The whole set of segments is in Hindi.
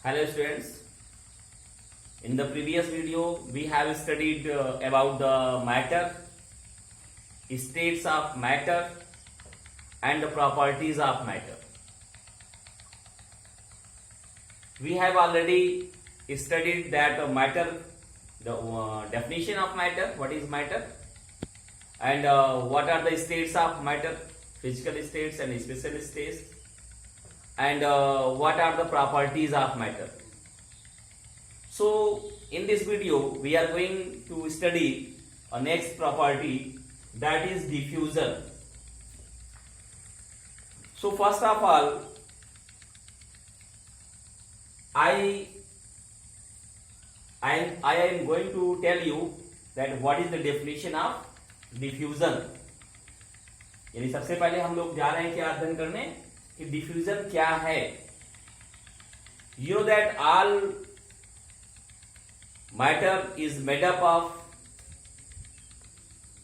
Hello students, in the previous video we have studied about the matter, states of matter and the properties of matter. We have already studied that matter, the definition of matter, what is matter, and what are the states of matter, physical states and special states, and what are the properties of matter. So in this video we are going to study a next property, that is diffusion. So first of all I am going to tell you that what is the definition of diffusion. यानी सबसे पहले हम लोग जा रहे हैं क्या अध्ययन करने कि डिफ्यूजन क्या है. You know that all matter is made up of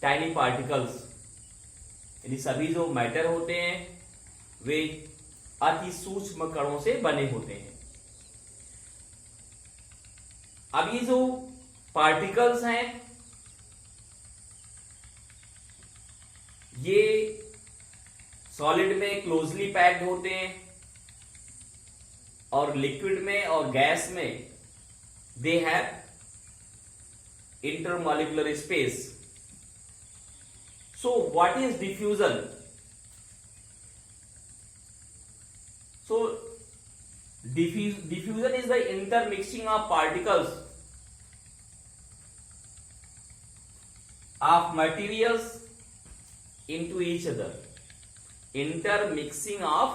tiny particles. यानी सभी जो मैटर होते हैं वे अति सूक्ष्म कणों से बने होते हैं. अब ये जो पार्टिकल्स हैं ये सॉलिड में क्लोजली पैक्ड होते हैं और लिक्विड में और गैस में they have intermolecular space. So what is diffusion? So diffusion is the intermixing of particles of materials into each other. Intermixing of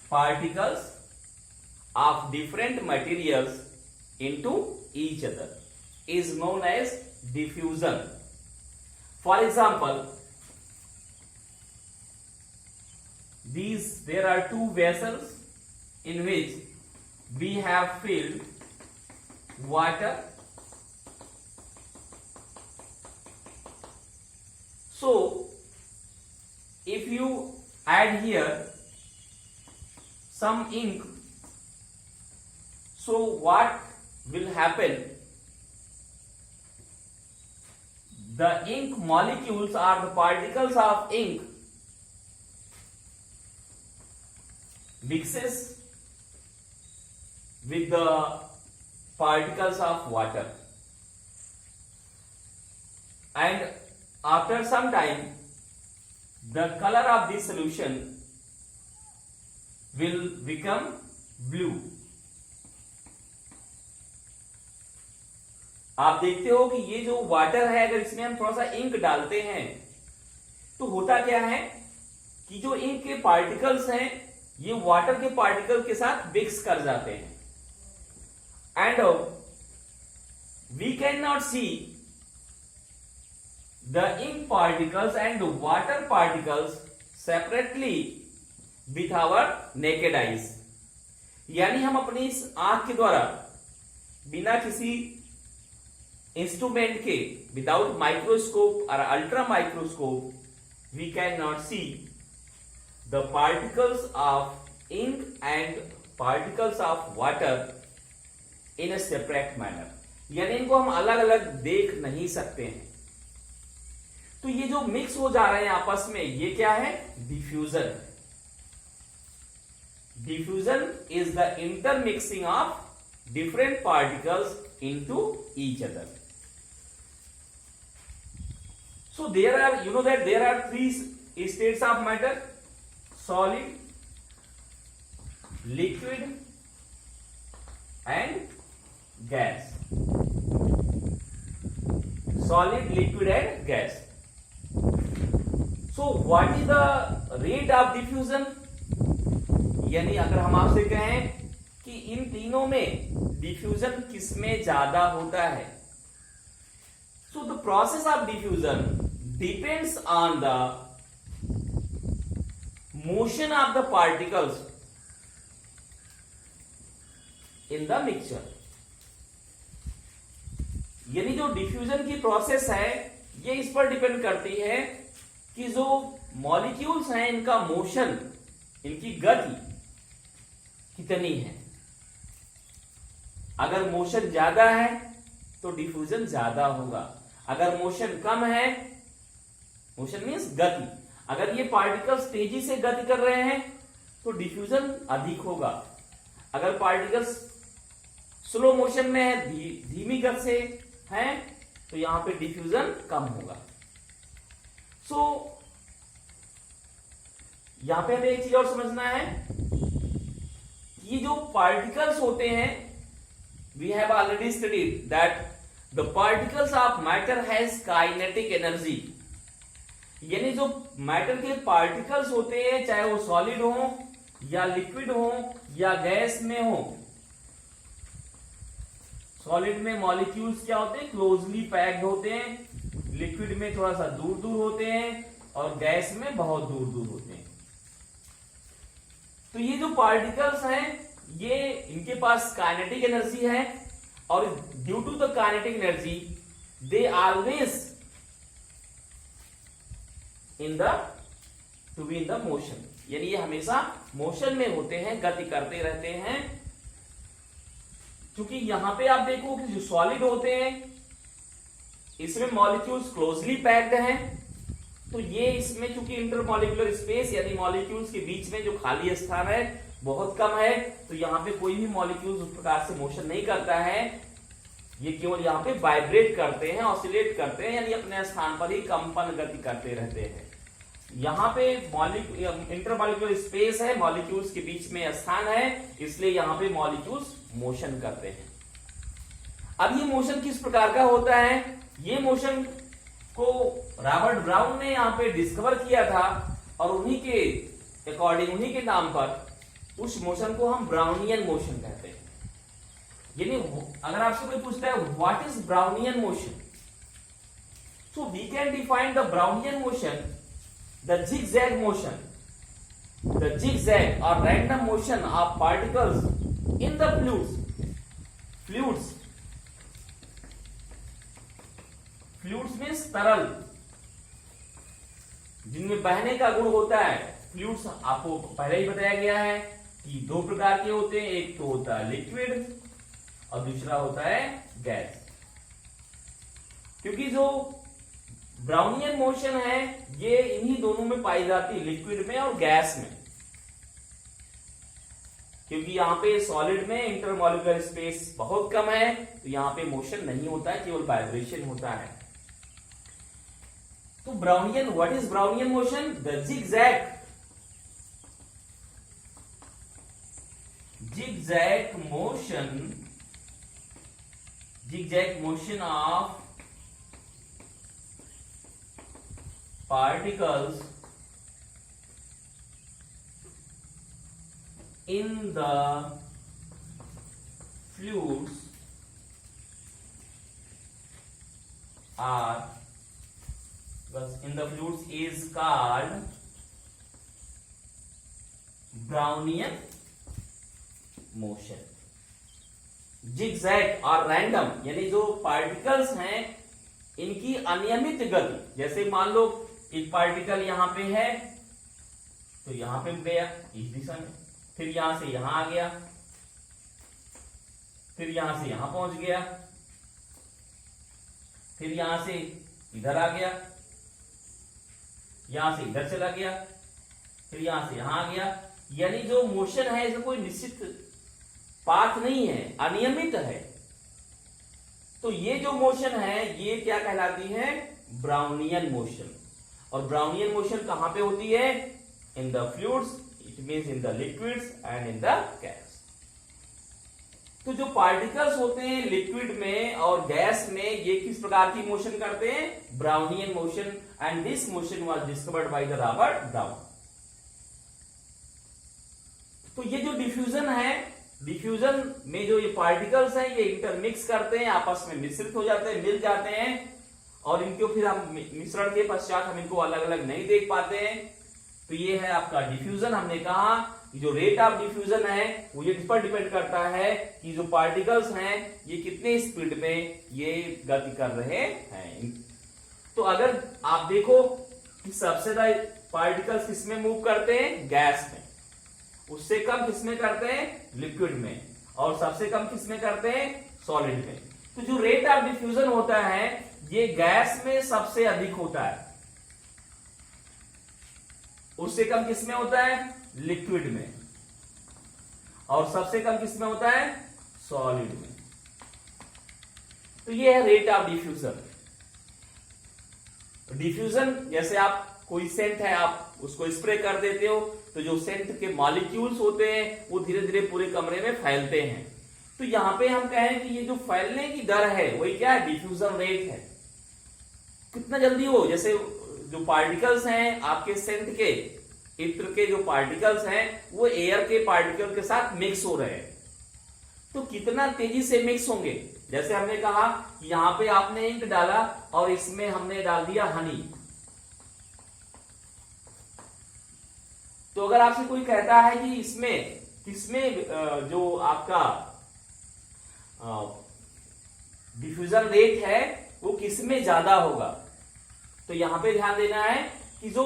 particles of different materials into each other is known as diffusion. For example, there are two vessels in which we have filled water. So if you add here some ink, so what will happen? The ink molecules or the particles of ink mixes with the particles of water, and after some time the color of this solution will become blue. आप देखते हो कि ये जो वाटर है अगर इसमें हम थोड़ा सा इंक डालते हैं तो होता क्या है कि जो इंक के पार्टिकल्स हैं ये वाटर के पार्टिकल के साथ मिक्स कर जाते हैं and we can not see the ink particles and water particles separately with our naked eyes. यानी हम अपनी इस आंख के द्वारा बिना किसी इंस्ट्रूमेंट के, विदाउट माइक्रोस्कोप और ultra microscope, we can not see the particles of ink and particles of water in a separate manner. यानी इनको हम अलग अलग देख नहीं सकते हैं. तो ये जो मिक्स हो जा रहे हैं आपस में ये क्या है? Diffusion. Diffusion is the intermixing of different particles into each other. So there are, you know that there are three states of matter: solid, liquid and gas. Solid, liquid and gas. So what is the rate of diffusion? यानी अगर हम आपसे कहें कि इन तीनों में डिफ्यूजन किसमें ज्यादा होता है, so the process of diffusion depends on the motion of the particles in the mixture. यानी जो डिफ्यूजन की प्रोसेस है ये इस पर डिपेंड करती है कि जो मॉलिक्यूल्स हैं इनका मोशन, इनकी गति कितनी है। अगर मोशन ज्यादा है तो डिफ्यूजन ज्यादा होगा, अगर मोशन कम है, मोशन मीन्स गति, अगर ये पार्टिकल्स तेजी से गति कर रहे हैं तो डिफ्यूजन अधिक होगा, अगर पार्टिकल्स स्लो मोशन में है, धीमी गति से है, तो यहां पे डिफ्यूजन कम होगा। सो यहां पे हमें एक चीज और समझना है कि जो पार्टिकल्स होते हैं, we have already studied that the particles of matter has kinetic energy, यानी जो मैटर के पार्टिकल्स होते हैं, चाहे वो सॉलिड हो या लिक्विड हो या गैस में हो। सॉलिड में मॉलिक्यूल्स क्या होते हैं, क्लोजली पैक्ड होते हैं, लिक्विड में थोड़ा सा दूर दूर होते हैं, और गैस में बहुत दूर दूर होते हैं। तो ये जो पार्टिकल्स हैं, ये इनके पास काइनेटिक एनर्जी है, और due to the kinetic energy they always to be in the motion, यानी ये हमेशा मोशन में होते हैं, गति करते रहते हैं। क्योंकि यहां पे आप देखो कि जो सॉलिड होते हैं, इसमें मॉलिक्यूल्स क्लोजली पैक्ड हैं, तो ये इसमें चूंकि इंटरमॉलिक्यूलर स्पेस यानी मॉलिक्यूल्स के बीच में जो खाली स्थान है बहुत कम है, तो यहां पे कोई भी मॉलिक्यूल्स उस प्रकार से मोशन नहीं करता है, ये केवल यहां पे वाइब्रेट करते हैं, ऑसिलेट करते हैं, यानी अपने स्थान पर ही कंपन गति करते रहते हैं। यहां पे इंटरमॉलिक्यूलर स्पेस है, मॉलिक्यूल्स के बीच में स्थान है, इसलिए यहां पे मॉलिक्यूल्स मोशन करते हैं। अब ये मोशन किस प्रकार का होता है, ये मोशन को रॉबर्ट ब्राउन ने यहां पे डिस्कवर किया था, और उन्हीं के अकॉर्डिंग, उन्हीं के नाम पर उस मोशन को हम ब्राउनियन मोशन कहते हैं। यानी अगर आपसे कोई पूछता है what is Brownian motion, so we can define the Brownian motion, the zigzag motion, the zigzag or random motion of particles in the fluids means तरल, जिनमें बहने का गुण होता है। फ्लूइड्स आपको पहले ही बताया गया है कि दो प्रकार के होते हैं, एक तो होता है लिक्विड और दूसरा होता है गैस। क्योंकि जो ब्राउनियन मोशन है ये इन्हीं दोनों में पाई जाती है, लिक्विड में और गैस में। क्योंकि यहां पे सॉलिड में इंटरमॉलिक्यूलर स्पेस बहुत कम है, तो यहां पे मोशन नहीं होता है, केवल वाइब्रेशन होता है। तो Brownian, what is Brownian motion, the zigzag motion of particles in the fluids is called Brownian motion। Zigzag और रैंडम यानी जो पार्टिकल्स हैं इनकी अनियमित गति, जैसे मान लो एक पार्टिकल यहां पे है तो यहां पे गया इस दिशा में, फिर यहां से यहां आ गया, फिर यहां से यहां पहुंच गया, फिर यहां से इधर आ गया, यहां से इधर चला गया, फिर यहां से यहां आ गया। यानी जो मोशन है इसमें कोई निश्चित पाथ नहीं है, अनियमित है। तो ये जो मोशन है ये क्या कहलाती है, ब्राउनियन मोशन। और ब्राउनियन मोशन कहां पे होती है, in the fluids, it means in the liquids and in the gas. तो जो पार्टिकल्स होते हैं लिक्विड में और गैस में ये किस प्रकार की मोशन करते हैं, Brownian motion, and this motion was discovered by the Robert brown. तो ये जो डिफ्यूजन है, डिफ्यूजन में जो ये पार्टिकल्स हैं ये इंटरमिक्स करते हैं, आपस में मिश्रित हो जाते हैं, मिल जाते हैं, और इनको फिर हम मिश्रण के पश्चात हम इनको अलग अलग नहीं देख पाते हैं। तो ये है आपका डिफ्यूजन। हमने कहा कि जो रेट ऑफ डिफ्यूजन है वो ये इस पर डिपेंड करता है कि जो पार्टिकल्स हैं ये कितने स्पीड में ये गति कर रहे हैं। तो अगर आप देखो कि सबसे ज्यादा पार्टिकल्स किसमें मूव करते हैं, गैस में, उससे कम किसमें करते हैं, लिक्विड में, और सबसे कम किसमें करते हैं, सॉलिड में। तो जो रेट ऑफ डिफ्यूजन होता है ये गैस में सबसे अधिक होता है, उससे कम किसमें होता है, लिक्विड में, और सबसे कम किसमें होता है, सॉलिड में। तो ये है रेट ऑफ डिफ्यूजन। डिफ्यूजन जैसे आप कोई सेंट है, आप उसको स्प्रे कर देते हो तो जो सेंट के मॉलिक्यूल्स होते हैं वो धीरे धीरे पूरे कमरे में फैलते हैं। तो यहां पे हम कहें कि ये जो फैलने की दर है वही क्या है, डिफ्यूजन रेट है। कितना जल्दी हो, जैसे जो पार्टिकल्स हैं आपके सेंट के, इत्र के जो पार्टिकल्स हैं वो एयर के पार्टिकल के साथ मिक्स हो रहे हैं, तो कितना तेजी से मिक्स होंगे। जैसे हमने कहा कि यहां पे आपने इंक डाला और इसमें हमने डाल दिया हनी। तो अगर आपसे कोई कहता है कि इसमें किसमें जो आपका डिफ्यूजन रेट है वो किसमें ज्यादा होगा, तो यहां पे ध्यान देना है कि जो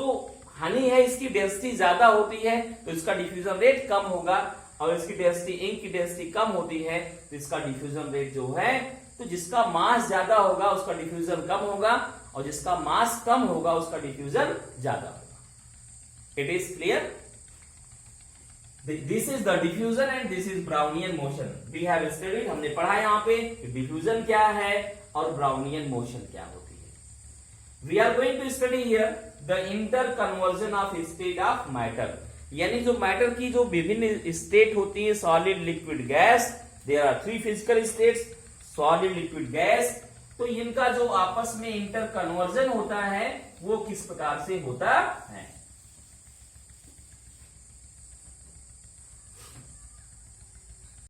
हनी है इसकी डेंसिटी ज्यादा होती है तो इसका डिफ्यूजन रेट कम होगा, और इसकी डेंसिटी, इंक की डेंसिटी कम होती है तो इसका डिफ्यूजन रेट जो है, तो जिसका मास ज्यादा होगा उसका डिफ्यूजन कम होगा, और जिसका मास कम होगा उसका डिफ्यूजन ज्यादा होगा। It is clear? This is the diffusion and this is Brownian motion. We have studied, हमने पढ़ा यहाँ पे डिफ्यूजन क्या है और ब्राउनियन मोशन क्या होती है। We are going to study here the inter conversion of state of matter, यानी जो मैटर की जो विभिन्न स्टेट होती है, solid, liquid, gas. There are 3 physical states, solid, liquid, gas. तो इनका जो आपस में इंटर कन्वर्जन होता है वो किस प्रकार से होता है।